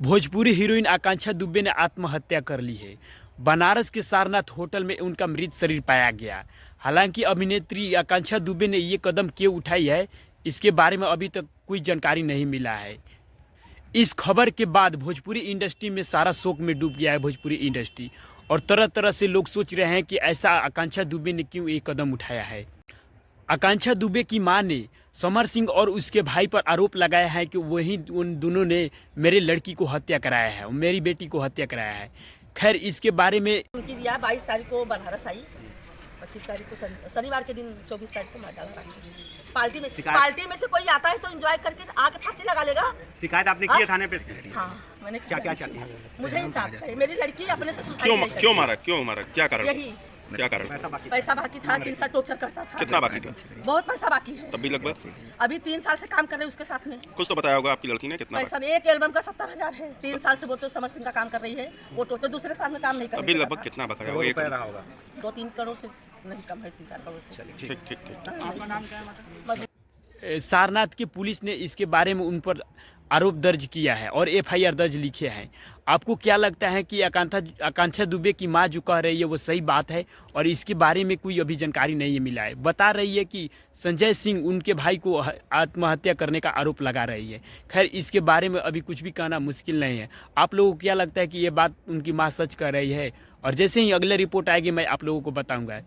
Bhojpuri heroine आकांक्षा दुबे ने आत्महत्या कर ली है। बनारस के सारनाथ होटल में उनका मृत शरीर पाया गया। हालांकि अभिनेत्री आकांक्षा दुबे ने ये कदम क्यों उठाई है, इसके बारे में अभी तक कोई जानकारी नहीं मिला है। इस खबर के बाद भोजपुरी इंडस्ट्री में सारा शोक में डूब गया है भोजपुरी इंडस्ट्री, और तरह तरह से लोग सोच रहे हैं कि ऐसा आकांक्षा दुबे ने क्यों ये कदम उठाया है। आकांक्षा दुबे की मां ने समर सिंह और उसके भाई पर आरोप लगाया है कि वही उन दोनों ने मेरे लड़की को हत्या कराया है और मेरी बेटी को हत्या कराया है। खैर, इसके बारे में उनकी दिया 22 तारीख को बनारस आई, 25 तारीख को शनिवार के दिन 24 तारीख को मार डाला। पार्टी में से कोई आता है तो एंजॉय करके आगे फांसी लगा लेगा। शिकायत आपने की है थाने पे? हाँ, मैंने क्या चाहती है? मुझे इंसाफ चाहिए। मेरी लड़की अपने से सुसाइड क्यों मारा क्या कारण? यही क्या कारण? पैसा बाकी था, 3 साल टॉर्चर करता था। कितना बाकी था? बहुत पैसा बाकी है। तब भी लगभग अभी 3 साल से काम कर रहे हैं उसके साथ में। कुछ तो बताया होगा आपकी लड़की ने कितना पैसा एक एल्बम का 70,000 है। 3 साल से वो तो समर सिंह का काम कर रही है, वो तो दूसरे के साथ में काम नहीं कर रही अभी है। लगभग कितना बकाया होगा? 2-3 करोड़ से नहीं कम है, 3-4 करोड़ से। ठीक। आपका नाम क्या है? मतलब सारनाथ की पुलिस ने इसके बारे में उन पर आरोप दर्ज किया है और एफआईआर दर्ज लिखे हैं। आपको क्या लगता है कि आकांक्षा दुबे की मां जो कह रही है वो सही बात है, और इसके बारे में कोई अभी जानकारी नहीं मिला है? बता रही है कि संजय सिंह उनके भाई को आत्महत्या करने का आरोप लगा रही है। खैर, इसके बारे में अभी कुछ भी कहना मुश्किल नहीं है। आप लोगों को क्या लगता है कि ये बात उनकी मां सच कह रही है? और जैसे ही अगले रिपोर्ट आएगी मैं आप लोगों को बताऊंगा।